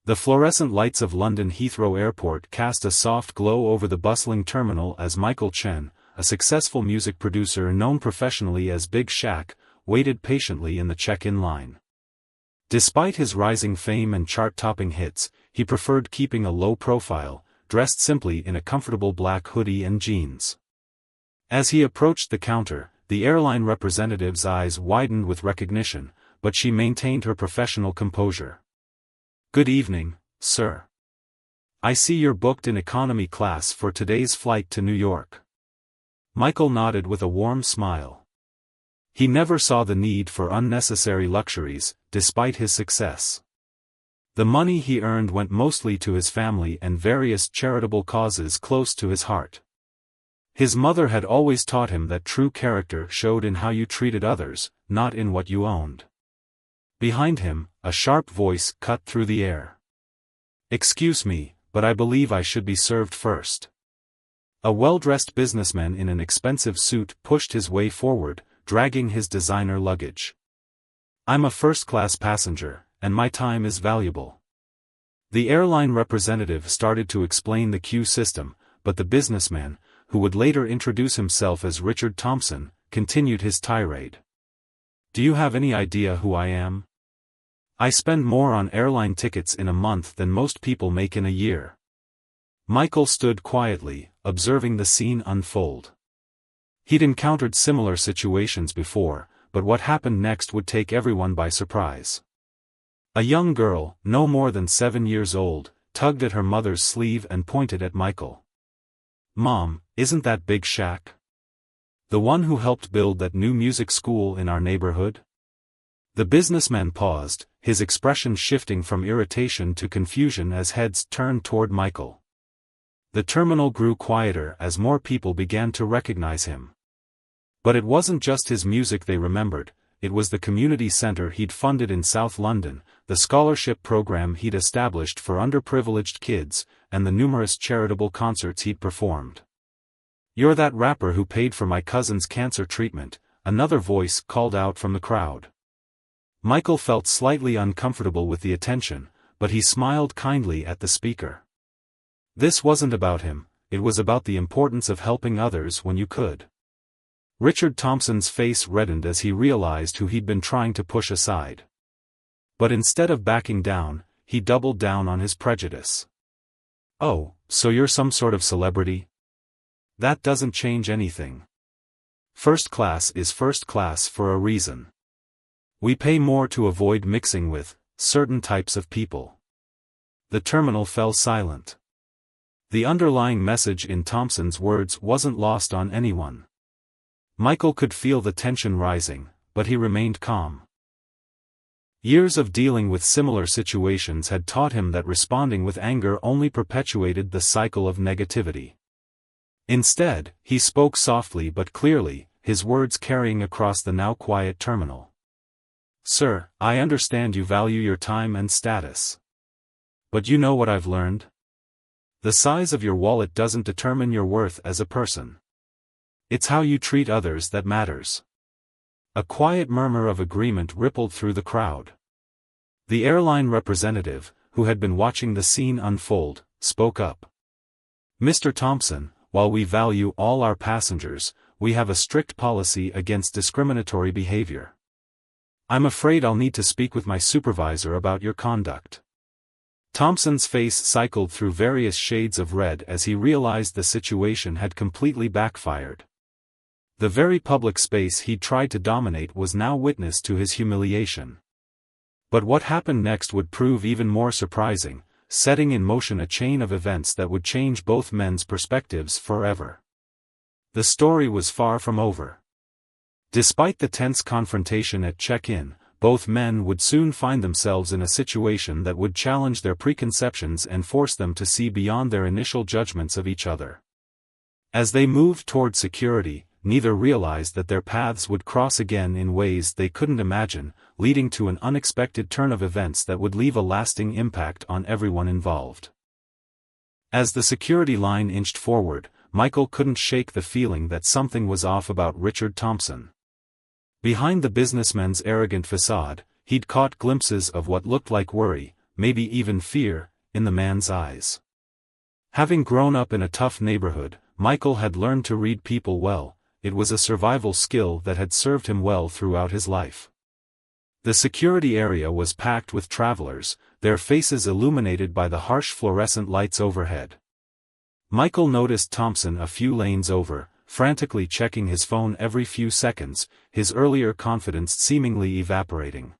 The fluorescent lights of London Heathrow Airport cast a soft glow over the bustling terminal as Michael Chen, a successful music producer known professionally as Big Shaq, waited patiently in the check-in line. Despite his rising fame and chart-topping hits, he preferred keeping a low profile, dressed simply in a comfortable black hoodie and jeans. As he approached the counter, the airline representative's eyes widened with recognition, but she maintained her professional composure. "Good evening, sir. I see you're booked in economy class for today's flight to New York." Michael nodded with a warm smile. He never saw the need for unnecessary luxuries, despite his success. The money he earned went mostly to his family and various charitable causes close to his heart. His mother had always taught him that true character showed in how you treated others, not in what you owned. Behind him, a sharp voice cut through the air. "Excuse me, but I believe I should be served first." A well-dressed businessman in an expensive suit pushed his way forward, dragging his designer luggage. "I'm a first-class passenger, and my time is valuable." The airline representative started to explain the queue system, but the businessman, who would later introduce himself as Richard Thompson, continued his tirade. "Do you have any idea who I am? I spend more on airline tickets in a month than most people make in a year." Michael stood quietly, observing the scene unfold. He'd encountered similar situations before, but what happened next would take everyone by surprise. A young girl, no more than 7 years old, tugged at her mother's sleeve and pointed at Michael. "Mom, isn't that Big Shaq? The one who helped build that new music school in our neighborhood?" The businessman paused, his expression shifting from irritation to confusion as heads turned toward Michael. The terminal grew quieter as more people began to recognize him. But it wasn't just his music they remembered, it was the community center he'd funded in South London, the scholarship program he'd established for underprivileged kids, and the numerous charitable concerts he'd performed. "You're that rapper who paid for my cousin's cancer treatment," another voice called out from the crowd. Michael felt slightly uncomfortable with the attention, but he smiled kindly at the speaker. This wasn't about him, it was about the importance of helping others when you could. Richard Thompson's face reddened as he realized who he'd been trying to push aside. But instead of backing down, he doubled down on his prejudice. "Oh, so you're some sort of celebrity? That doesn't change anything. First class is first class for a reason. We pay more to avoid mixing with certain types of people." The terminal fell silent. The underlying message in Thompson's words wasn't lost on anyone. Michael could feel the tension rising, but he remained calm. Years of dealing with similar situations had taught him that responding with anger only perpetuated the cycle of negativity. Instead, he spoke softly but clearly, his words carrying across the now quiet terminal. "Sir, I understand you value your time and status. But you know what I've learned? The size of your wallet doesn't determine your worth as a person. It's how you treat others that matters." A quiet murmur of agreement rippled through the crowd. The airline representative, who had been watching the scene unfold, spoke up. "Mr. Thompson, while we value all our passengers, we have a strict policy against discriminatory behavior. I'm afraid I'll need to speak with my supervisor about your conduct." Thompson's face cycled through various shades of red as he realized the situation had completely backfired. The very public space he'd tried to dominate was now witness to his humiliation. But what happened next would prove even more surprising, setting in motion a chain of events that would change both men's perspectives forever. The story was far from over. Despite the tense confrontation at check-in, both men would soon find themselves in a situation that would challenge their preconceptions and force them to see beyond their initial judgments of each other. As they moved toward security, neither realized that their paths would cross again in ways they couldn't imagine, leading to an unexpected turn of events that would leave a lasting impact on everyone involved. As the security line inched forward, Michael couldn't shake the feeling that something was off about Richard Thompson. Behind the businessman's arrogant facade, he'd caught glimpses of what looked like worry, maybe even fear, in the man's eyes. Having grown up in a tough neighborhood, Michael had learned to read people well. It was a survival skill that had served him well throughout his life. The security area was packed with travelers, their faces illuminated by the harsh fluorescent lights overhead. Michael noticed Thompson a few lanes over, frantically checking his phone every few seconds, his earlier confidence seemingly evaporating.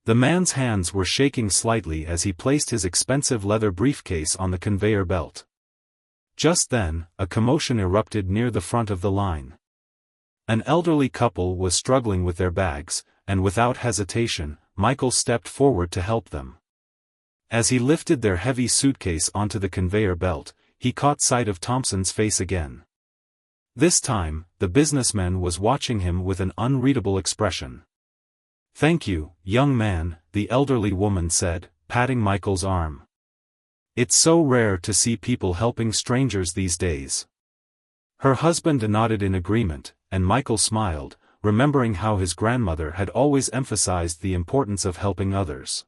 The man's hands were shaking slightly as he placed his expensive leather briefcase on the conveyor belt. Just then, a commotion erupted near the front of the line. An elderly couple was struggling with their bags, and without hesitation, Michael stepped forward to help them. As he lifted their heavy suitcase onto the conveyor belt, he caught sight of Thompson's face again. This time, the businessman was watching him with an unreadable expression. "Thank you, young man," the elderly woman said, patting Michael's arm. "It's so rare to see people helping strangers these days." Her husband nodded in agreement, and Michael smiled, remembering how his grandmother had always emphasized the importance of helping others.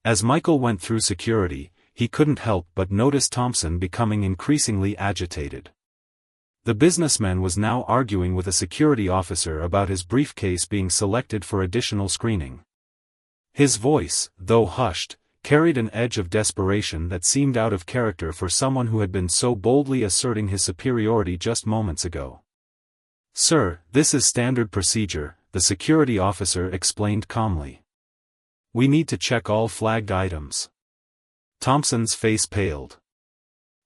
As Michael went through security, he couldn't help but notice Thompson becoming increasingly agitated. The businessman was now arguing with a security officer about his briefcase being selected for additional screening. His voice, though hushed, carried an edge of desperation that seemed out of character for someone who had been so boldly asserting his superiority just moments ago. "Sir, this is standard procedure," the security officer explained calmly. "We need to check all flagged items." Thompson's face paled.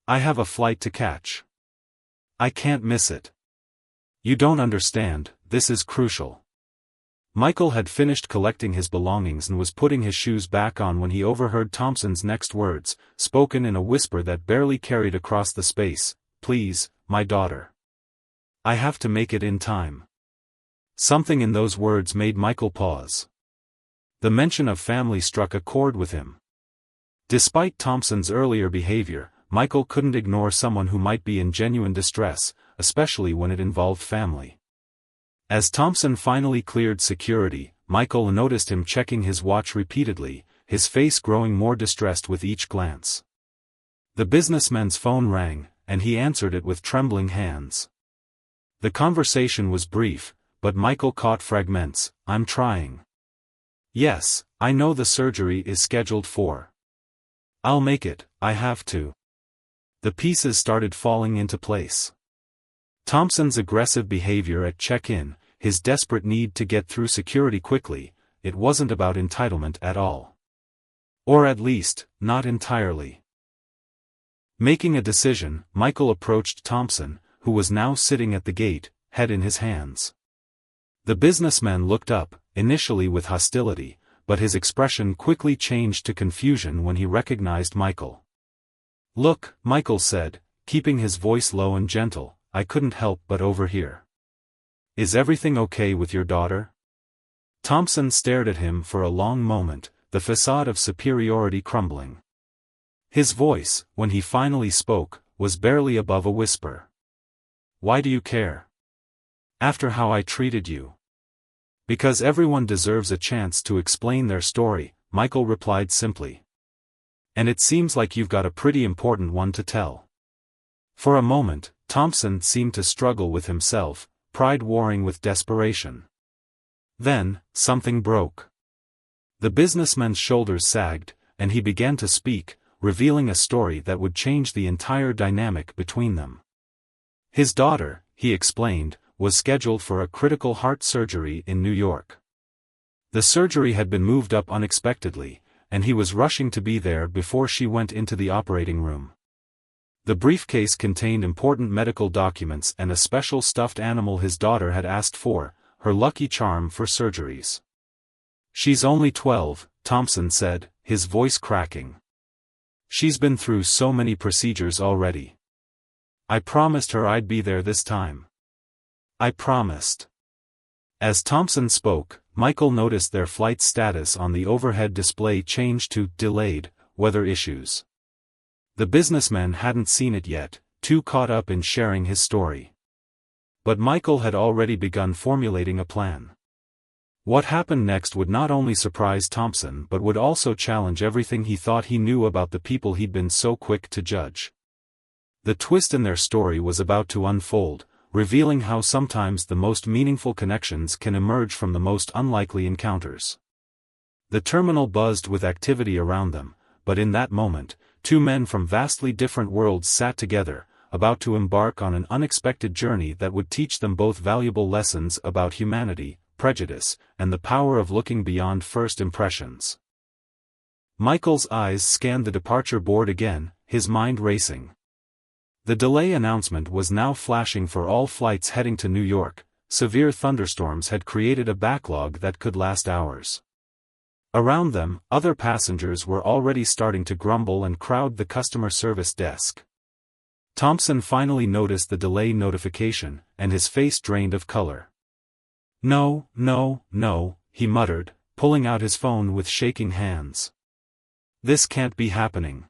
"I have a flight to catch. I can't miss it." "You don't understand, this is crucial." Michael had finished collecting his belongings and was putting his shoes back on when he overheard Thompson's next words, spoken in a whisper that barely carried across the space. "Please, my daughter. I have to make it in time." Something in those words made Michael pause. The mention of family struck a chord with him. Despite Thompson's earlier behavior, Michael couldn't ignore someone who might be in genuine distress, especially when it involved family. As Thompson finally cleared security, Michael noticed him checking his watch repeatedly, his face growing more distressed with each glance. The businessman's phone rang, and he answered it with trembling hands. The conversation was brief, but Michael caught fragments. "I'm trying. Yes, I know the surgery is scheduled for. I'll make it, I have to." The pieces started falling into place. Thompson's aggressive behavior at check-in, his desperate need to get through security quickly, it wasn't about entitlement at all. Or at least, not entirely. Making a decision, Michael approached Thompson, who was now sitting at the gate, head in his hands. The businessman looked up, initially with hostility, but his expression quickly changed to confusion when he recognized Michael. "Look," Michael said, keeping his voice low and gentle, "I couldn't help but overhear. Is everything okay with your daughter?" Thompson stared at him for a long moment, the facade of superiority crumbling. His voice, when he finally spoke, was barely above a whisper. "Why do you care? After how I treated you?" "Because everyone deserves a chance to explain their story," Michael replied simply. "And it seems like you've got a pretty important one to tell." For a moment, Thompson seemed to struggle with himself, pride warring with desperation. Then, something broke. The businessman's shoulders sagged, and he began to speak, revealing a story that would change the entire dynamic between them. His daughter, he explained, was scheduled for a critical heart surgery in New York. The surgery had been moved up unexpectedly, and he was rushing to be there before she went into the operating room. The briefcase contained important medical documents and a special stuffed animal his daughter had asked for, her lucky charm for surgeries. "She's only 12, Thompson said, his voice cracking. "She's been through so many procedures already. I promised her I'd be there this time. I promised." As Thompson spoke, Michael noticed their flight status on the overhead display change to "delayed," weather issues. The businessman hadn't seen it yet, too caught up in sharing his story. But Michael had already begun formulating a plan. What happened next would not only surprise Thompson but would also challenge everything he thought he knew about the people he'd been so quick to judge. The twist in their story was about to unfold, revealing how sometimes the most meaningful connections can emerge from the most unlikely encounters. The terminal buzzed with activity around them, but in that moment, two men from vastly different worlds sat together, about to embark on an unexpected journey that would teach them both valuable lessons about humanity, prejudice, and the power of looking beyond first impressions. Michael's eyes scanned the departure board again, his mind racing. The delay announcement was now flashing for all flights heading to New York. Severe thunderstorms had created a backlog that could last hours. Around them, other passengers were already starting to grumble and crowd the customer service desk. Thompson finally noticed the delay notification, and his face drained of color. "No, no, no," he muttered, pulling out his phone with shaking hands. "This can't be happening.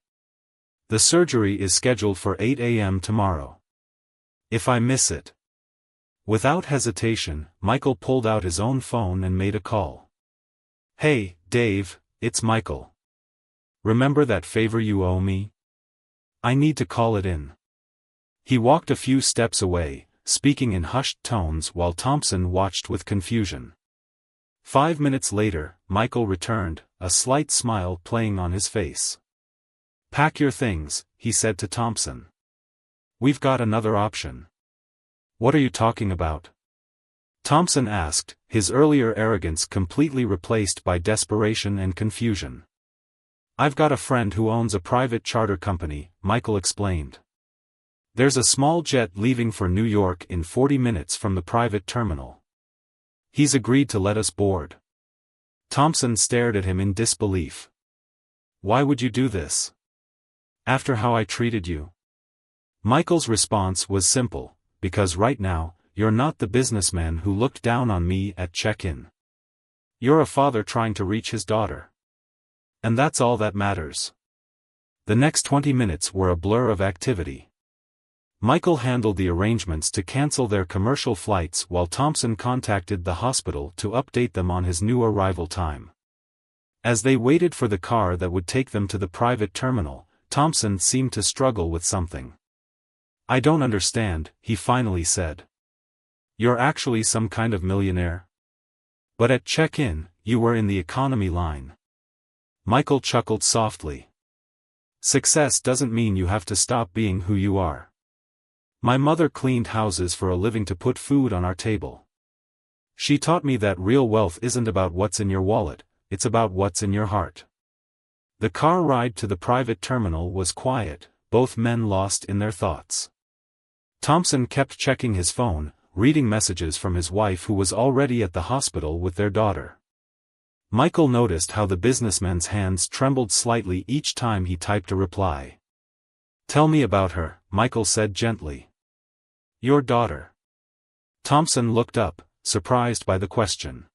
The surgery is scheduled for 8 a.m. tomorrow. If I miss it..." Without hesitation, Michael pulled out his own phone and made a call. "Hey, Dave, it's Michael. Remember that favor you owe me? I need to call it in." He walked a few steps away, speaking in hushed tones while Thompson watched with confusion. 5 minutes later, Michael returned, a slight smile playing on his face. "Pack your things," he said to Thompson. "We've got another option." "What are you talking about?" Thompson asked, his earlier arrogance completely replaced by desperation and confusion. "I've got a friend who owns a private charter company," Michael explained. "There's a small jet leaving for New York in 40 minutes from the private terminal. He's agreed to let us board." Thompson stared at him in disbelief. "Why would you do this? After how I treated you?" Michael's response was simple: "Because right now, you're not the businessman who looked down on me at check-in. You're a father trying to reach his daughter. And that's all that matters." The next 20 minutes were a blur of activity. Michael handled the arrangements to cancel their commercial flights while Thompson contacted the hospital to update them on his new arrival time. As they waited for the car that would take them to the private terminal, Thompson seemed to struggle with something. "I don't understand," he finally said. "You're actually some kind of millionaire? But at check-in, you were in the economy line." Michael chuckled softly. "Success doesn't mean you have to stop being who you are. My mother cleaned houses for a living to put food on our table. She taught me that real wealth isn't about what's in your wallet, it's about what's in your heart." The car ride to the private terminal was quiet, both men lost in their thoughts. Thompson kept checking his phone, reading messages from his wife who was already at the hospital with their daughter. Michael noticed how the businessman's hands trembled slightly each time he typed a reply. "Tell me about her," Michael said gently. "Your daughter?" Thompson looked up, surprised by the question.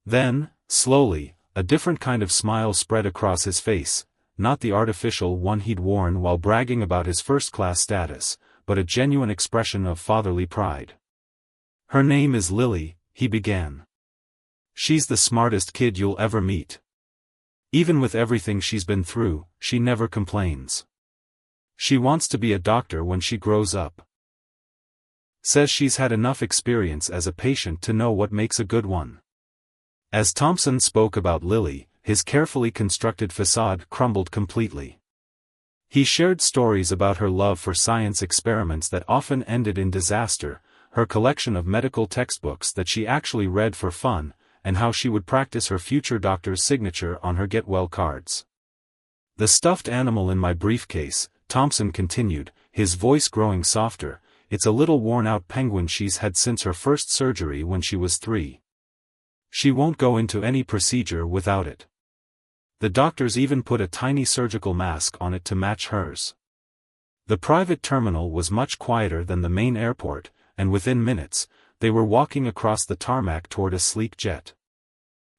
Then, slowly, a different kind of smile spread across his face, not the artificial one he'd worn while bragging about his first-class status, but a genuine expression of fatherly pride. "Her name is Lily," he began. "She's the smartest kid you'll ever meet. Even with everything she's been through, she never complains. She wants to be a doctor when she grows up. Says she's had enough experience as a patient to know what makes a good one." As Thompson spoke about Lily, his carefully constructed facade crumbled completely. He shared stories about her love for science experiments that often ended in disaster, her collection of medical textbooks that she actually read for fun, and how she would practice her future doctor's signature on her get-well cards. "The stuffed animal in my briefcase," Thompson continued, his voice growing softer, "it's a little worn-out penguin she's had since her first surgery when she was 3. She won't go into any procedure without it. The doctors even put a tiny surgical mask on it to match hers." The private terminal was much quieter than the main airport, and within minutes, they were walking across the tarmac toward a sleek jet.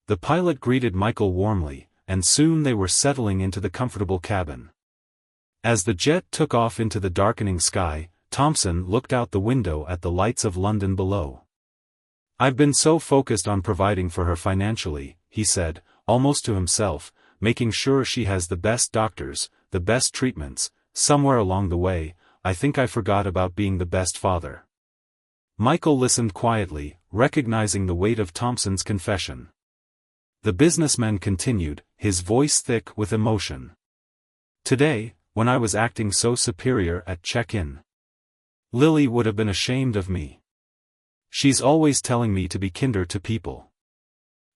The pilot greeted Michael warmly, and soon they were settling into the comfortable cabin. As the jet took off into the darkening sky, Thompson looked out the window at the lights of London below. "I've been so focused on providing for her financially," he said, almost to himself, "making sure she has the best doctors, the best treatments. Somewhere along the way, I think I forgot about being the best father." Michael listened quietly, recognizing the weight of Thompson's confession. The businessman continued, his voice thick with emotion. "Today, when I was acting so superior at check-in, Lily would have been ashamed of me. She's always telling me to be kinder to people.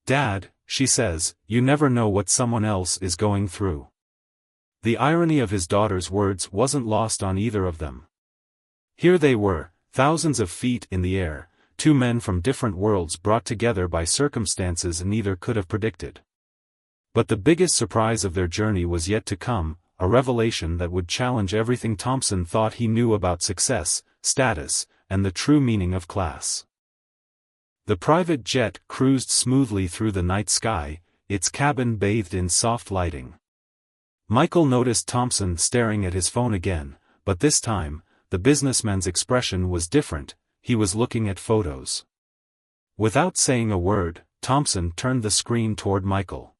Dad, she says, you never know what someone else is going through." The irony of his daughter's words wasn't lost on either of them. Here they were, thousands of feet in the air, two men from different worlds brought together by circumstances neither could have predicted. But the biggest surprise of their journey was yet to come, a revelation that would challenge everything Thompson thought he knew about success, status, and the true meaning of class. The private jet cruised smoothly through the night sky, its cabin bathed in soft lighting. Michael noticed Thompson staring at his phone again, but this time, the businessman's expression was different. He was looking at photos. Without saying a word, Thompson turned the screen toward Michael.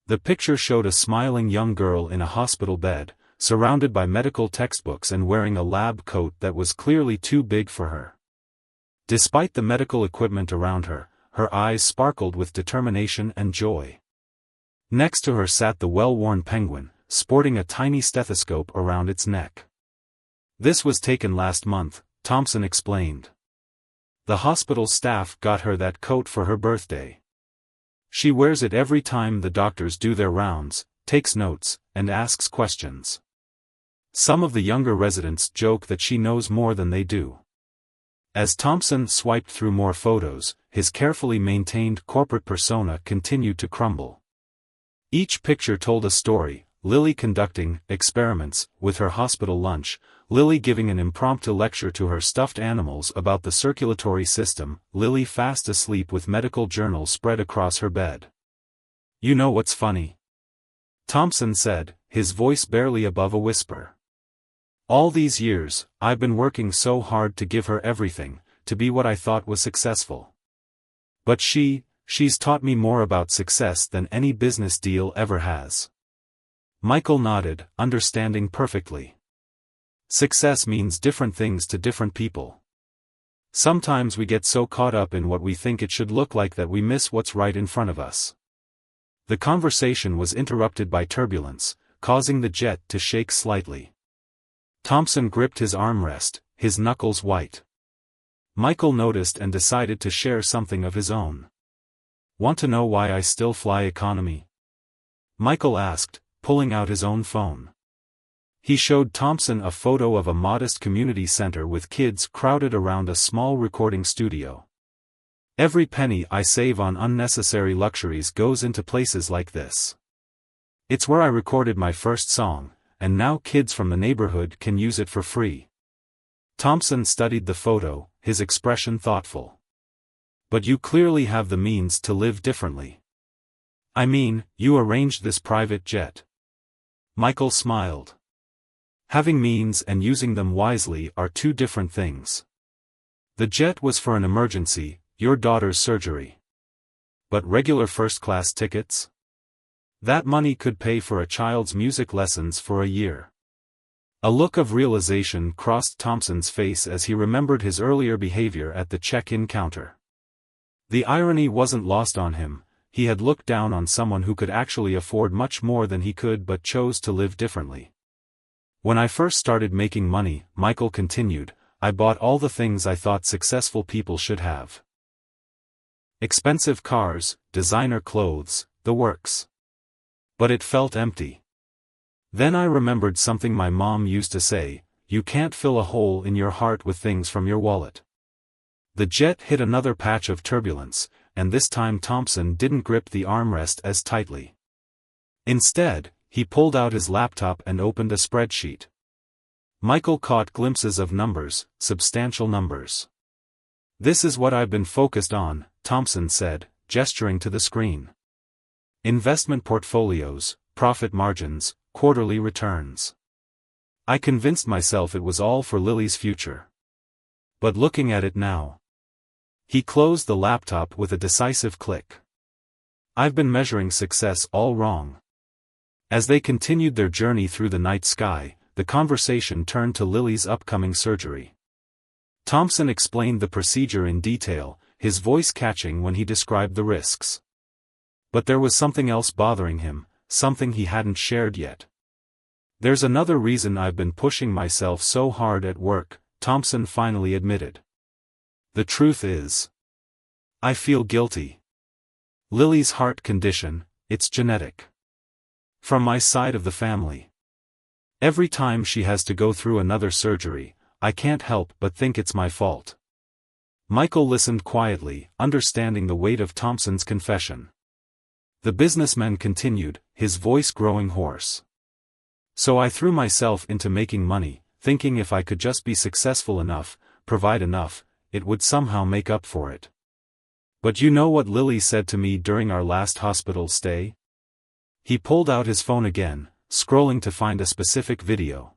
The picture showed a smiling young girl in a hospital bed, surrounded by medical textbooks and wearing a lab coat that was clearly too big for her. Despite the medical equipment around her, her eyes sparkled with determination and joy. Next to her sat the well-worn penguin, sporting a tiny stethoscope around its neck. "This was taken last month," Thompson explained. "The hospital staff got her that coat for her birthday. She wears it every time the doctors do their rounds, takes notes, and asks questions. Some of the younger residents joke that she knows more than they do." As Thompson swiped through more photos, his carefully maintained corporate persona continued to crumble. Each picture told a story: Lily conducting experiments with her hospital lunch, Lily giving an impromptu lecture to her stuffed animals about the circulatory system, Lily fast asleep with medical journals spread across her bed. "You know what's funny?" Thompson said, his voice barely above a whisper. "All these years, I've been working so hard to give her everything, to be what I thought was successful. But she's taught me more about success than any business deal ever has." Michael nodded, understanding perfectly. Success means different things to different people. Sometimes we get so caught up in what we think it should look like that we miss what's right in front of us. The conversation was interrupted by turbulence, causing the jet to shake slightly. Thompson gripped his armrest, his knuckles white. Michael noticed and decided to share something of his own. "Want to know why I still fly economy?" Michael asked, pulling out his own phone. He showed Thompson a photo of a modest community center with kids crowded around a small recording studio. "Every penny I save on unnecessary luxuries goes into places like this. It's where I recorded my first song, and now kids from the neighborhood can use it for free." Thompson studied the photo, his expression thoughtful. "But you clearly have the means to live differently. I mean, you arranged this private jet." Michael smiled. "Having means and using them wisely are two different things. The jet was for an emergency, your daughter's surgery. But regular first-class tickets? That money could pay for a child's music lessons for a year." A look of realization crossed Thompson's face as he remembered his earlier behavior at the check-in counter. The irony wasn't lost on him. He had looked down on someone who could actually afford much more than he could but chose to live differently. "When I first started making money," Michael continued, "I bought all the things I thought successful people should have. Expensive cars, designer clothes, the works. But it felt empty. Then I remembered something my mom used to say: you can't fill a hole in your heart with things from your wallet." The jet hit another patch of turbulence, and this time Thompson didn't grip the armrest as tightly. Instead, he pulled out his laptop and opened a spreadsheet. Michael caught glimpses of numbers, substantial numbers. "This is what I've been focused on," Thompson said, gesturing to the screen. "Investment portfolios, profit margins, quarterly returns. I convinced myself it was all for Lily's future. But looking at it now, He closed the laptop with a decisive click. I've been measuring success all wrong. As they continued their journey through the night sky, the conversation turned to Lily's upcoming surgery. Thompson explained the procedure in detail, his voice catching when he described the risks. But there was something else bothering him, something he hadn't shared yet. There's another reason I've been pushing myself so hard at work, Thompson finally admitted. The truth is, I feel guilty. Lily's heart condition, it's genetic. From my side of the family. Every time she has to go through another surgery, I can't help but think it's my fault. Michael listened quietly, understanding the weight of Thompson's confession. The businessman continued, his voice growing hoarse. So I threw myself into making money, thinking if I could just be successful enough, provide enough, it would somehow make up for it. But you know what Lily said to me during our last hospital stay? He pulled out his phone again, scrolling to find a specific video.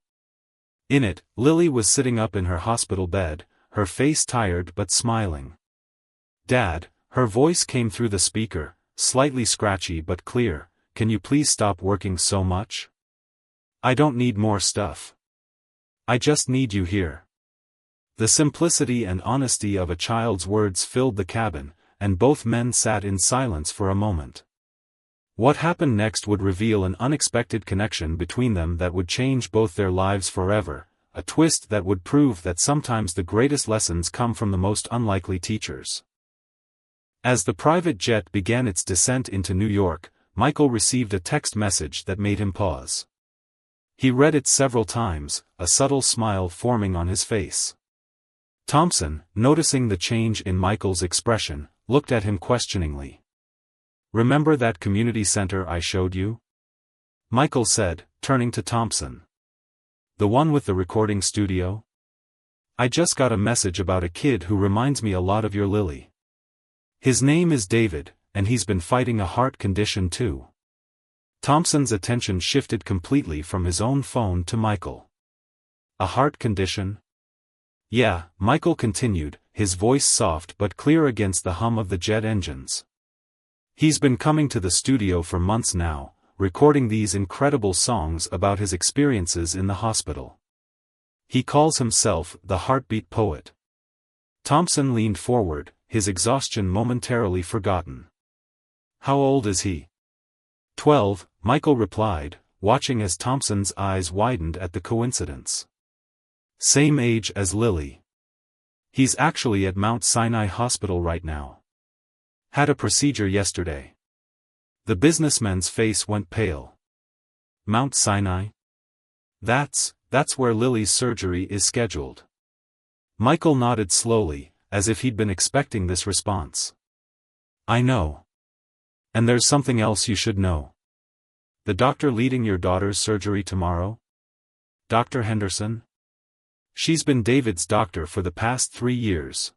In it, Lily was sitting up in her hospital bed, her face tired but smiling. Dad, her voice came through the speaker, slightly scratchy but clear, can you please stop working so much? I don't need more stuff. I just need you here. The simplicity and honesty of a child's words filled the cabin, and both men sat in silence for a moment. What happened next would reveal an unexpected connection between them that would change both their lives forever, a twist that would prove that sometimes the greatest lessons come from the most unlikely teachers. As the private jet began its descent into New York, Michael received a text message that made him pause. He read it several times, a subtle smile forming on his face. Thompson, noticing the change in Michael's expression, looked at him questioningly. Remember that community center I showed you? Michael said, turning to Thompson. The one with the recording studio? I just got a message about a kid who reminds me a lot of your Lily. His name is David, and he's been fighting a heart condition too. Thompson's attention shifted completely from his own phone to Michael. A heart condition? Yeah, Michael continued, his voice soft but clear against the hum of the jet engines. He's been coming to the studio for months now, recording these incredible songs about his experiences in the hospital. He calls himself the Heartbeat Poet. Thompson leaned forward, his exhaustion momentarily forgotten. How old is he? 12, Michael replied, watching as Thompson's eyes widened at the coincidence. Same age as Lily. He's actually at Mount Sinai Hospital right now. Had a procedure yesterday. The businessman's face went pale. Mount Sinai? That's where Lily's surgery is scheduled. Michael nodded slowly, as if he'd been expecting this response. I know. And there's something else you should know. The doctor leading your daughter's surgery tomorrow? Dr. Henderson? She's been David's doctor for the past 3 years.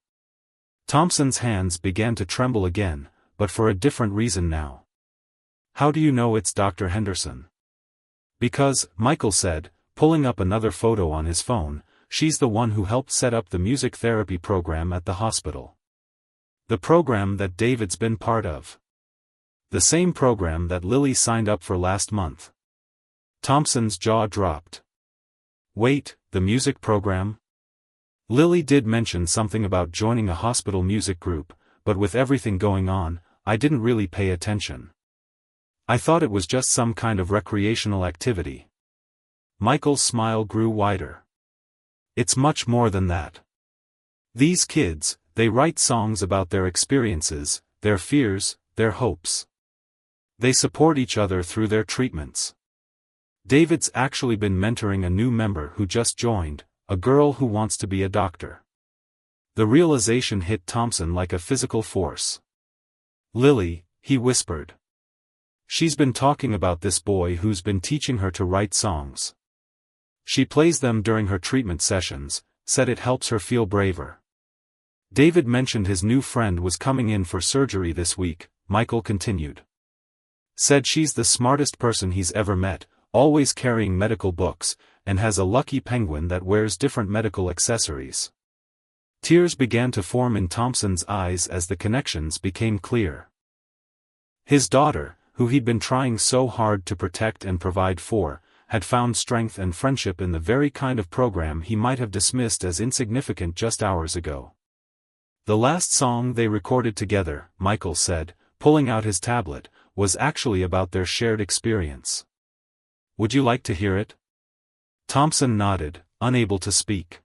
Thompson's hands began to tremble again, but for a different reason now. How do you know it's Dr. Henderson? Because, Michael said, pulling up another photo on his phone, she's the one who helped set up the music therapy program at the hospital. The program that David's been part of. The same program that Lily signed up for last month. Thompson's jaw dropped. Wait, the music program? Lily did mention something about joining a hospital music group, but with everything going on, I didn't really pay attention. I thought it was just some kind of recreational activity. Michael's smile grew wider. It's much more than that. These kids, they write songs about their experiences, their fears, their hopes. They support each other through their treatments. David's actually been mentoring a new member who just joined, a girl who wants to be a doctor. The realization hit Thompson like a physical force. Lily, he whispered. She's been talking about this boy who's been teaching her to write songs. She plays them during her treatment sessions, said it helps her feel braver. David mentioned his new friend was coming in for surgery this week, Michael continued. Said she's the smartest person he's ever met, always carrying medical books, and has a lucky penguin that wears different medical accessories. Tears began to form in Thompson's eyes as the connections became clear. His daughter, who he'd been trying so hard to protect and provide for, had found strength and friendship in the very kind of program he might have dismissed as insignificant just hours ago. The last song they recorded together, Michael said, pulling out his tablet, was actually about their shared experience. Would you like to hear it? Thompson nodded, unable to speak.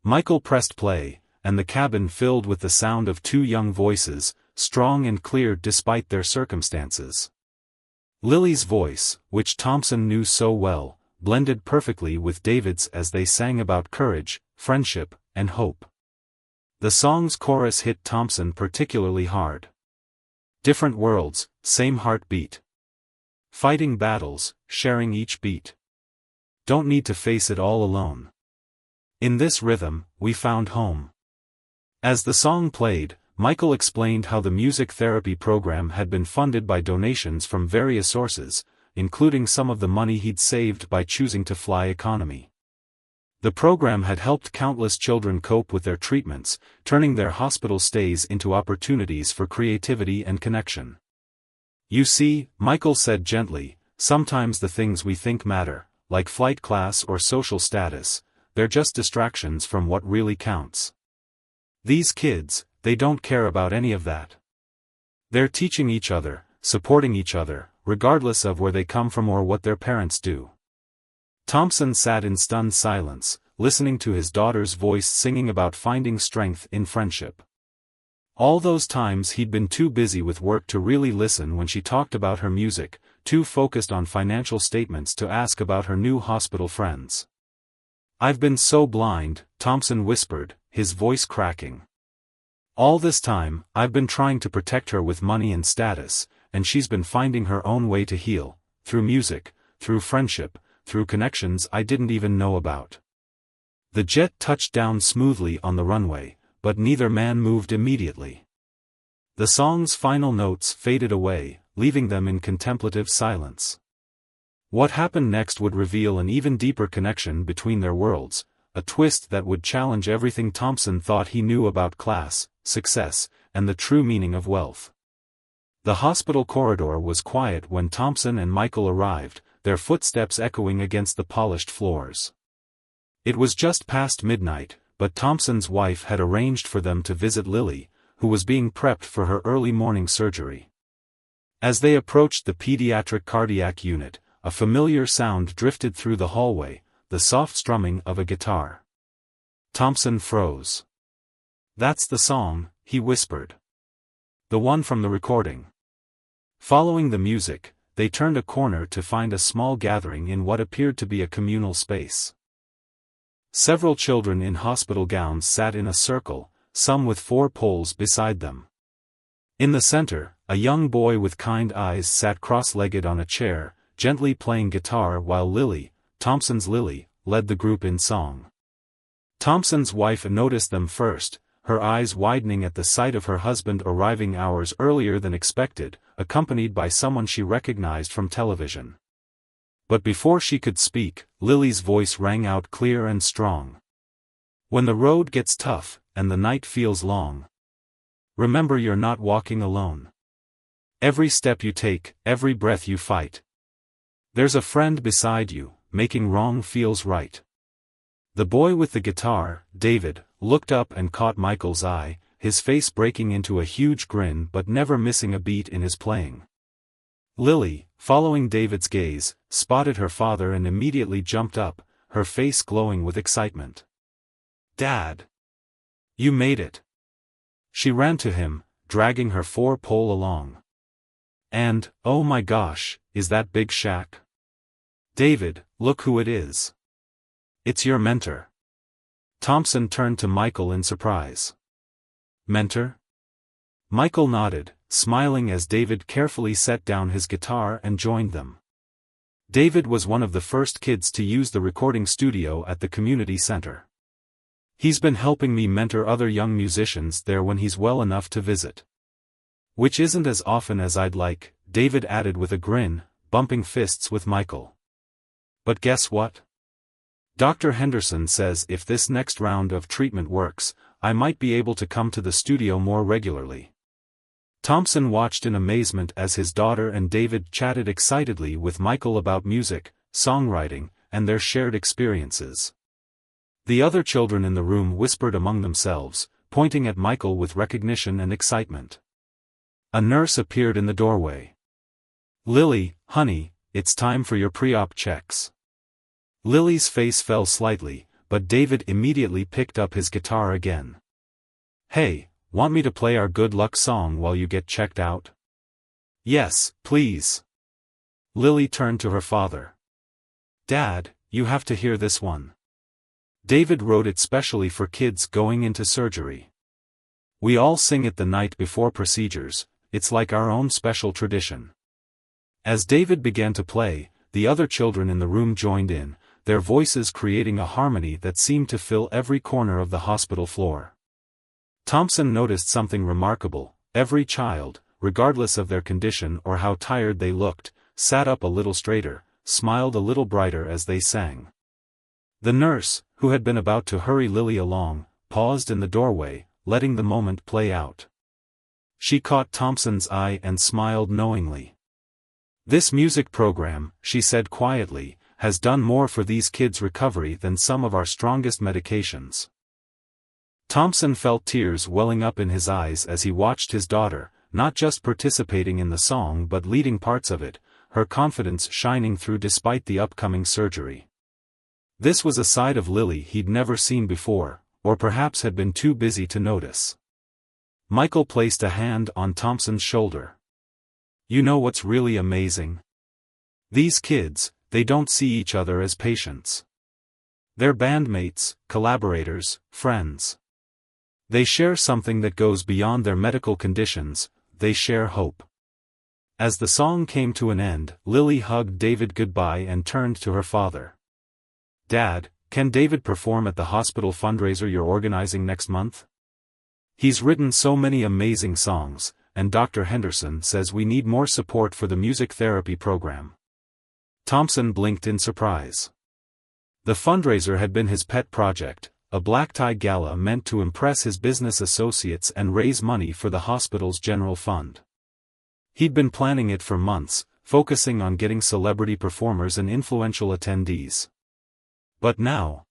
Michael pressed play, and the cabin filled with the sound of two young voices, strong and clear despite their circumstances. Lily's voice, which Thompson knew so well, blended perfectly with David's as they sang about courage, friendship, and hope. The song's chorus hit Thompson particularly hard. Different worlds, same heartbeat. Fighting battles, sharing each beat. Don't need to face it all alone. In this rhythm, we found home. As the song played, Michael explained how the music therapy program had been funded by donations from various sources, including some of the money he'd saved by choosing to fly economy. The program had helped countless children cope with their treatments, turning their hospital stays into opportunities for creativity and connection. You see, Michael said gently, sometimes the things we think matter, like flight class or social status, they're just distractions from what really counts. These kids, they don't care about any of that. They're teaching each other, supporting each other, regardless of where they come from or what their parents do. Thompson sat in stunned silence, listening to his daughter's voice singing about finding strength in friendship. All those times he'd been too busy with work to really listen when she talked about her music, too focused on financial statements to ask about her new hospital friends. I've been so blind, Thompson whispered, his voice cracking. All this time, I've been trying to protect her with money and status, and she's been finding her own way to heal, through music, through friendship, through connections I didn't even know about. The jet touched down smoothly on the runway, but neither man moved immediately. The song's final notes faded away, leaving them in contemplative silence. What happened next would reveal an even deeper connection between their worlds, a twist that would challenge everything Thompson thought he knew about class, success, and the true meaning of wealth. The hospital corridor was quiet when Thompson and Michael arrived, their footsteps echoing against the polished floors. It was just past midnight, but Thompson's wife had arranged for them to visit Lily, who was being prepped for her early morning surgery. As they approached the pediatric cardiac unit, a familiar sound drifted through the hallway, the soft strumming of a guitar. Thompson froze. That's the song, he whispered. The one from the recording. Following the music, they turned a corner to find a small gathering in what appeared to be a communal space. Several children in hospital gowns sat in a circle, some with 4 poles beside them. In the center, a young boy with kind eyes sat cross-legged on a chair, gently playing guitar while Lily, Thompson's Lily, led the group in song. Thompson's wife noticed them first, her eyes widening at the sight of her husband arriving hours earlier than expected, accompanied by someone she recognized from television. But before she could speak, Lily's voice rang out clear and strong. When the road gets tough, and the night feels long, remember you're not walking alone. Every step you take, every breath you fight, there's a friend beside you, making wrong feels right. The boy with the guitar, David, looked up and caught Michael's eye, his face breaking into a huge grin but never missing a beat in his playing. Lily, following David's gaze, spotted her father and immediately jumped up, her face glowing with excitement. Dad! You made it! She ran to him, dragging her 4-pole along. And, oh my gosh, is that Big Shaq? David, look who it is. It's your mentor. Thompson turned to Michael in surprise. Mentor? Michael nodded, smiling as David carefully set down his guitar and joined them. David was one of the first kids to use the recording studio at the community center. He's been helping me mentor other young musicians there when he's well enough to visit. Which isn't as often as I'd like, David added with a grin, bumping fists with Michael. But guess what? Dr. Henderson says if this next round of treatment works, I might be able to come to the studio more regularly." Thompson watched in amazement as his daughter and David chatted excitedly with Michael about music, songwriting, and their shared experiences. The other children in the room whispered among themselves, pointing at Michael with recognition and excitement. A nurse appeared in the doorway. "Lily, honey, it's time for your pre-op checks." Lily's face fell slightly, but David immediately picked up his guitar again. "Hey, want me to play our good luck song while you get checked out?" "Yes, please." Lily turned to her father. "Dad, you have to hear this one. David wrote it specially for kids going into surgery. We all sing it the night before procedures, it's like our own special tradition." As David began to play, the other children in the room joined in, their voices creating a harmony that seemed to fill every corner of the hospital floor. Thompson noticed something remarkable: every child, regardless of their condition or how tired they looked, sat up a little straighter, smiled a little brighter as they sang. The nurse, who had been about to hurry Lily along, paused in the doorway, letting the moment play out. She caught Thompson's eye and smiled knowingly. "This music program," she said quietly, "has done more for these kids' recovery than some of our strongest medications." Thompson felt tears welling up in his eyes as he watched his daughter, not just participating in the song but leading parts of it, her confidence shining through despite the upcoming surgery. This was a side of Lily he'd never seen before, or perhaps had been too busy to notice. Michael placed a hand on Thompson's shoulder. "You know what's really amazing? These kids, they don't see each other as patients. They're bandmates, collaborators, friends. They share something that goes beyond their medical conditions, they share hope." As the song came to an end, Lily hugged David goodbye and turned to her father. "Dad, can David perform at the hospital fundraiser you're organizing next month? He's written so many amazing songs, and Dr. Henderson says we need more support for the music therapy program." Thompson blinked in surprise. The fundraiser had been his pet project, a black-tie gala meant to impress his business associates and raise money for the hospital's general fund. He'd been planning it for months, focusing on getting celebrity performers and influential attendees. But now,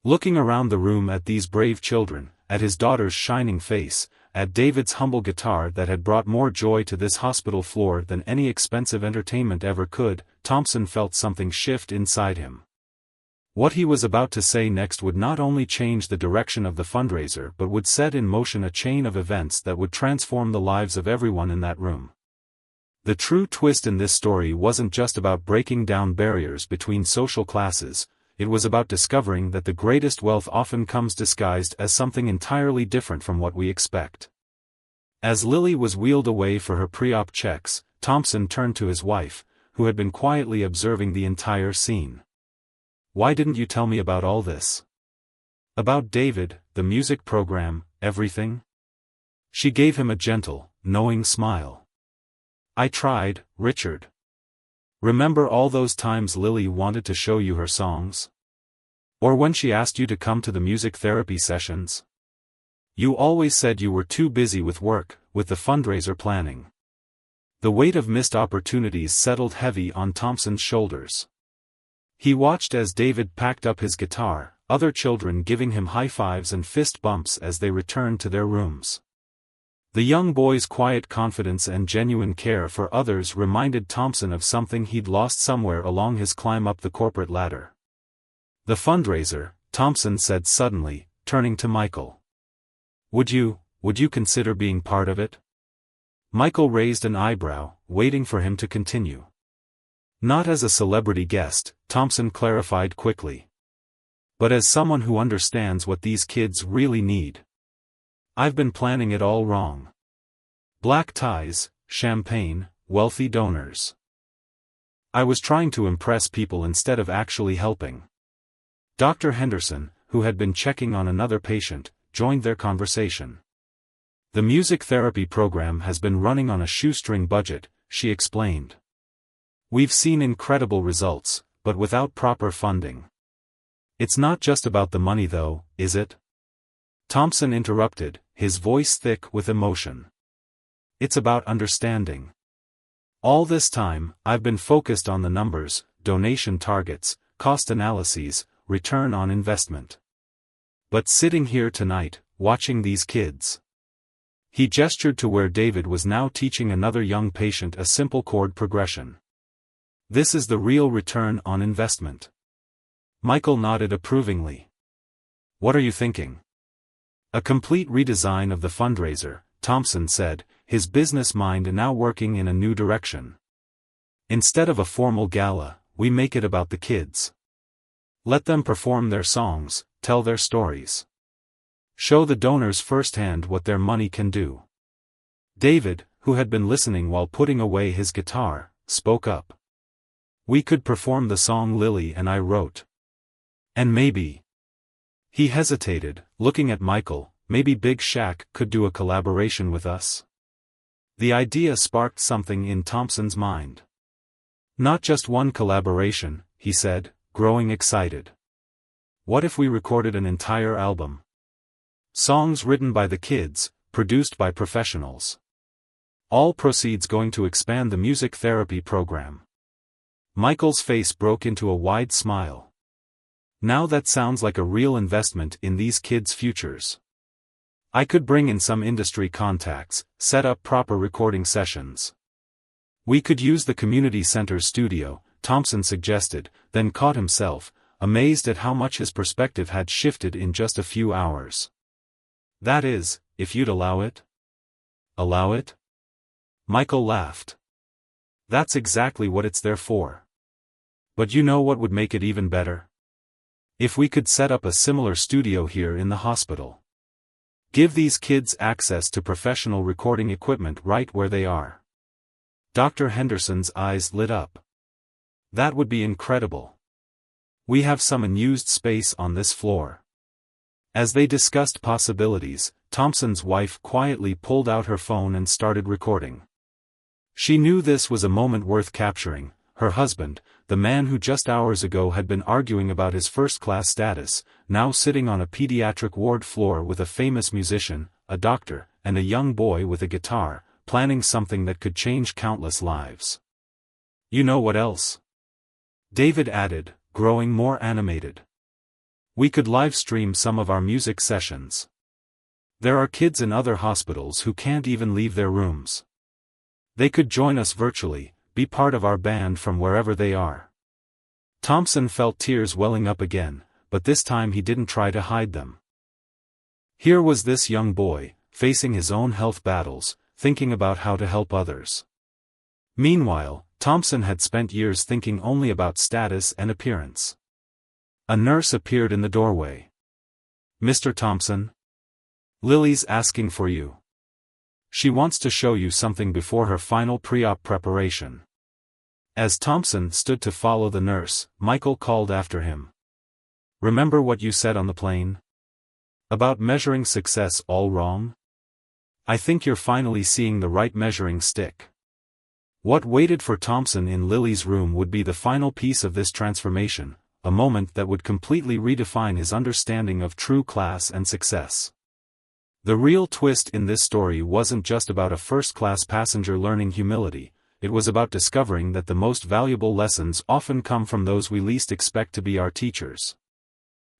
looking around the room at these brave children, at his daughter's shining face, at David's humble guitar that had brought more joy to this hospital floor than any expensive entertainment ever could, Thompson felt something shift inside him. What he was about to say next would not only change the direction of the fundraiser but would set in motion a chain of events that would transform the lives of everyone in that room. The true twist in this story wasn't just about breaking down barriers between social classes, it was about discovering that the greatest wealth often comes disguised as something entirely different from what we expect. As Lily was wheeled away for her pre-op checks, Thompson turned to his wife, who had been quietly observing the entire scene. "Why didn't you tell me about all this? About David, the music program, everything?" She gave him a gentle, knowing smile. "I tried, Richard. Remember all those times Lily wanted to show you her songs? Or when she asked you to come to the music therapy sessions? You always said you were too busy with work, with the fundraiser planning." The weight of missed opportunities settled heavy on Thompson's shoulders. He watched as David packed up his guitar, other children giving him high fives and fist bumps as they returned to their rooms. The young boy's quiet confidence and genuine care for others reminded Thompson of something he'd lost somewhere along his climb up the corporate ladder. "The fundraiser," Thompson said suddenly, turning to Michael. Would you consider being part of it?" Michael raised an eyebrow, waiting for him to continue. "Not as a celebrity guest," Thompson clarified quickly. "But as someone who understands what these kids really need. I've been planning it all wrong. Black ties, champagne, wealthy donors. I was trying to impress people instead of actually helping." Dr. Henderson, who had been checking on another patient, joined their conversation. "The music therapy program has been running on a shoestring budget," she explained. "We've seen incredible results, but without proper funding. It's not just about the money though, is it?" Thompson interrupted, his voice thick with emotion. It's about understanding. All this time, I've been focused on the numbers, donation targets, cost analyses, return on investment. But sitting here tonight, watching these kids. He gestured to where David was now teaching another young patient a simple chord progression. This is the real return on investment. Michael nodded approvingly. What are you thinking? A complete redesign of the fundraiser, Thompson said, his business mind now working in a new direction. Instead of a formal gala, we make it about the kids. Let them perform their songs, tell their stories. Show the donors firsthand what their money can do. David, who had been listening while putting away his guitar, spoke up. We could perform the song Lily and I wrote. And maybe. He hesitated, looking at Michael, maybe Big Shaq could do a collaboration with us. The idea sparked something in Thompson's mind. Not just one collaboration, he said, growing excited. What if we recorded an entire album? Songs written by the kids, produced by professionals. All proceeds going to expand the music therapy program. Michael's face broke into a wide smile. Now that sounds like a real investment in these kids' futures. I could bring in some industry contacts, set up proper recording sessions. We could use the community center's studio, Thompson suggested, then caught himself, amazed at how much his perspective had shifted in just a few hours. That is, if you'd allow it? Allow it? Michael laughed. That's exactly what it's there for. But you know what would make it even better? If we could set up a similar studio here in the hospital. Give these kids access to professional recording equipment right where they are. Dr. Henderson's eyes lit up. That would be incredible. We have some unused space on this floor. As they discussed possibilities, Thompson's wife quietly pulled out her phone and started recording. She knew this was a moment worth capturing. Her husband, the man who just hours ago had been arguing about his first-class status, now sitting on a pediatric ward floor with a famous musician, a doctor, and a young boy with a guitar, planning something that could change countless lives. You know what else? David added, growing more animated. We could live-stream some of our music sessions. There are kids in other hospitals who can't even leave their rooms. They could join us virtually, be part of our band from wherever they are. Thompson felt tears welling up again, but this time he didn't try to hide them. Here was this young boy, facing his own health battles, thinking about how to help others. Meanwhile, Thompson had spent years thinking only about status and appearance. A nurse appeared in the doorway. Mr. Thompson? Lily's asking for you. She wants to show you something before her final pre-op preparation. As Thompson stood to follow the nurse, Michael called after him. Remember what you said on the plane? About measuring success all wrong? I think you're finally seeing the right measuring stick. What waited for Thompson in Lily's room would be the final piece of this transformation, a moment that would completely redefine his understanding of true class and success. The real twist in this story wasn't just about a first-class passenger learning humility, it was about discovering that the most valuable lessons often come from those we least expect to be our teachers.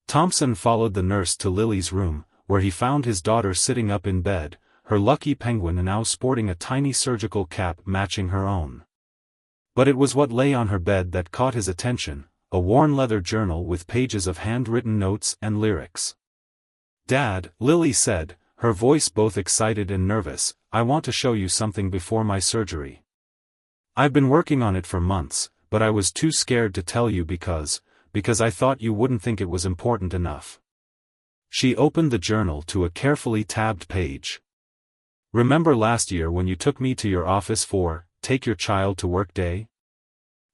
Thompson followed the nurse to Lily's room, where he found his daughter sitting up in bed, her lucky penguin now sporting a tiny surgical cap matching her own. But it was what lay on her bed that caught his attention, a worn leather journal with pages of handwritten notes and lyrics. Dad, Lily said, her voice both excited and nervous, I want to show you something before my surgery. I've been working on it for months, but I was too scared to tell you because I thought you wouldn't think it was important enough. She opened the journal to a carefully tabbed page. Remember last year when you took me to your office for Take Your Child to Work Day?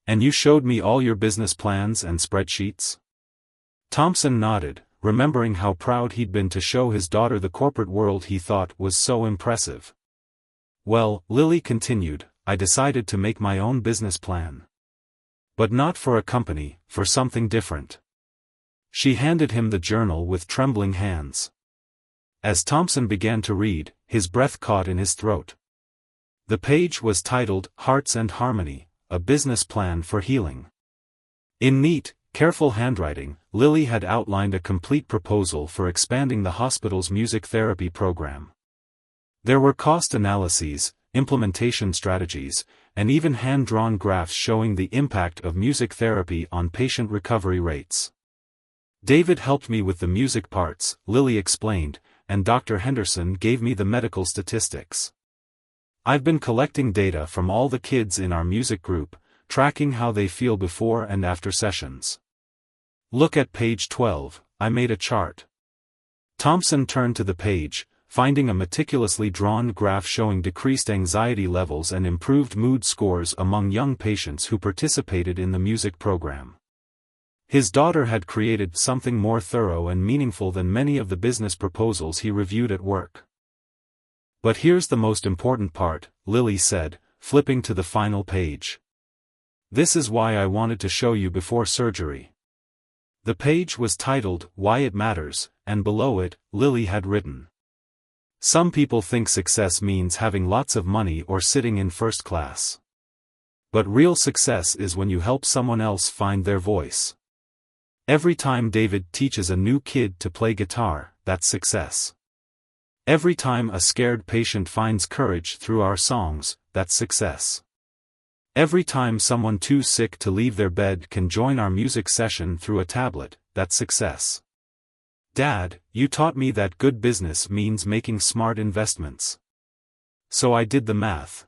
And you showed me all your business plans and spreadsheets? Thompson nodded, remembering how proud he'd been to show his daughter the corporate world he thought was so impressive. Well, Lily continued, I decided to make my own business plan. But not for a company, for something different. She handed him the journal with trembling hands. As Thompson began to read, his breath caught in his throat. The page was titled, Hearts and Harmony, a Business Plan for Healing. In neat, careful handwriting, Lily had outlined a complete proposal for expanding the hospital's music therapy program. There were cost analyses, implementation strategies, and even hand-drawn graphs showing the impact of music therapy on patient recovery rates. David helped me with the music parts, Lily explained, and Dr. Henderson gave me the medical statistics. I've been collecting data from all the kids in our music group, tracking how they feel before and after sessions. Look at page 12, I made a chart. Thompson turned to the page, finding a meticulously drawn graph showing decreased anxiety levels and improved mood scores among young patients who participated in the music program. His daughter had created something more thorough and meaningful than many of the business proposals he reviewed at work. But here's the most important part, Lily said, flipping to the final page. This is why I wanted to show you before surgery. The page was titled, Why It Matters, and below it, Lily had written. Some people think success means having lots of money or sitting in first class. But real success is when you help someone else find their voice. Every time David teaches a new kid to play guitar, that's success. Every time a scared patient finds courage through our songs, that's success. Every time someone too sick to leave their bed can join our music session through a tablet, that's success. Dad, you taught me that good business means making smart investments. So I did the math.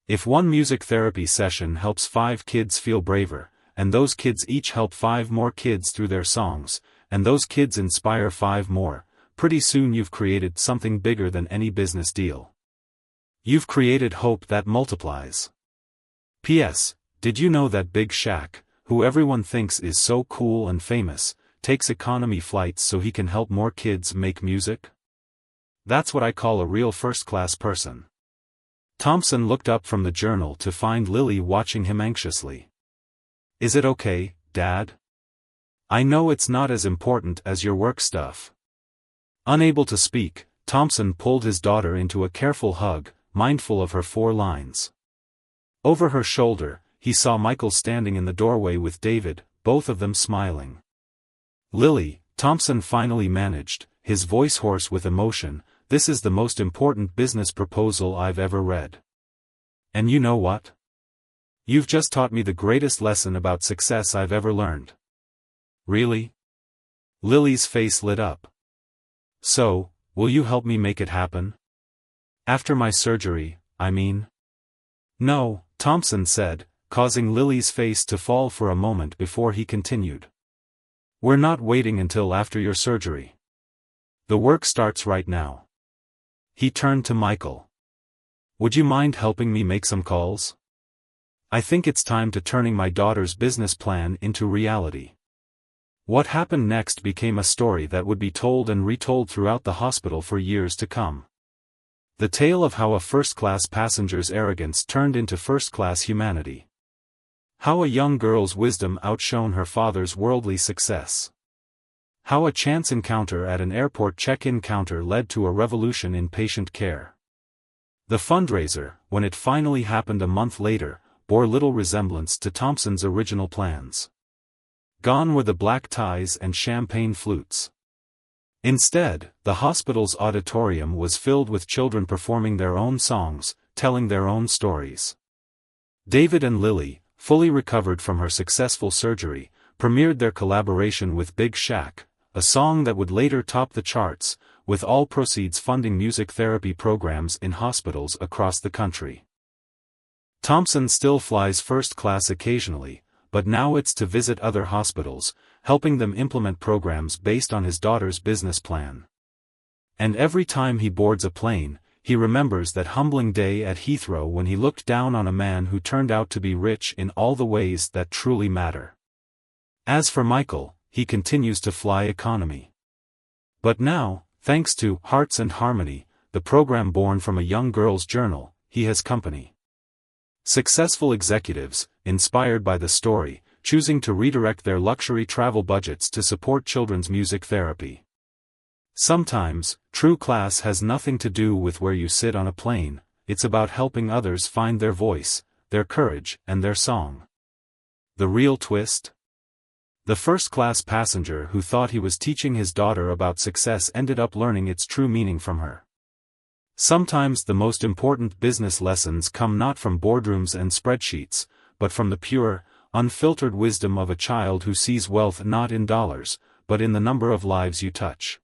If one music therapy session helps 5 kids feel braver, and those kids each help 5 more kids through their songs, and those kids inspire 5 more, pretty soon you've created something bigger than any business deal. You've created hope that multiplies. P.S. Did you know that Big Shaq, who everyone thinks is so cool and famous, takes economy flights so he can help more kids make music? That's what I call a real first-class person. Thompson looked up from the journal to find Lily watching him anxiously. Is it okay, Dad? I know it's not as important as your work stuff. Unable to speak, Thompson pulled his daughter into a careful hug, mindful of her 4 lines. Over her shoulder, he saw Michael standing in the doorway with David, both of them smiling. Lily, Thompson finally managed, his voice hoarse with emotion, this is the most important business proposal I've ever read. And you know what? You've just taught me the greatest lesson about success I've ever learned. Really? Lily's face lit up. So, will you help me make it happen? After my surgery, I mean? No, Thompson said, causing Lily's face to fall for a moment before he continued. We're not waiting until after your surgery. The work starts right now. He turned to Michael. Would you mind helping me make some calls? I think it's time to turning my daughter's business plan into reality. What happened next became a story that would be told and retold throughout the hospital for years to come. The tale of how a first-class passenger's arrogance turned into first-class humanity. How a young girl's wisdom outshone her father's worldly success. How a chance encounter at an airport check-in counter led to a revolution in patient care. The fundraiser, when it finally happened a month later, bore little resemblance to Thompson's original plans. Gone were the black ties and champagne flutes. Instead, the hospital's auditorium was filled with children performing their own songs, telling their own stories. David and Lily, fully recovered from her successful surgery, premiered their collaboration with Big Shaq, a song that would later top the charts, with all proceeds funding music therapy programs in hospitals across the country. Thompson still flies first class occasionally, but now it's to visit other hospitals, helping them implement programs based on his daughter's business plan. And every time he boards a plane, he remembers that humbling day at Heathrow when he looked down on a man who turned out to be rich in all the ways that truly matter. As for Michael, he continues to fly economy. But now, thanks to Hearts and Harmony, the program born from a young girl's journal, he has company. Successful executives, inspired by the story, choosing to redirect their luxury travel budgets to support children's music therapy. Sometimes, true class has nothing to do with where you sit on a plane, it's about helping others find their voice, their courage, and their song. The real twist? The first-class passenger who thought he was teaching his daughter about success ended up learning its true meaning from her. Sometimes the most important business lessons come not from boardrooms and spreadsheets, but from the pure, unfiltered wisdom of a child who sees wealth not in dollars, but in the number of lives you touch.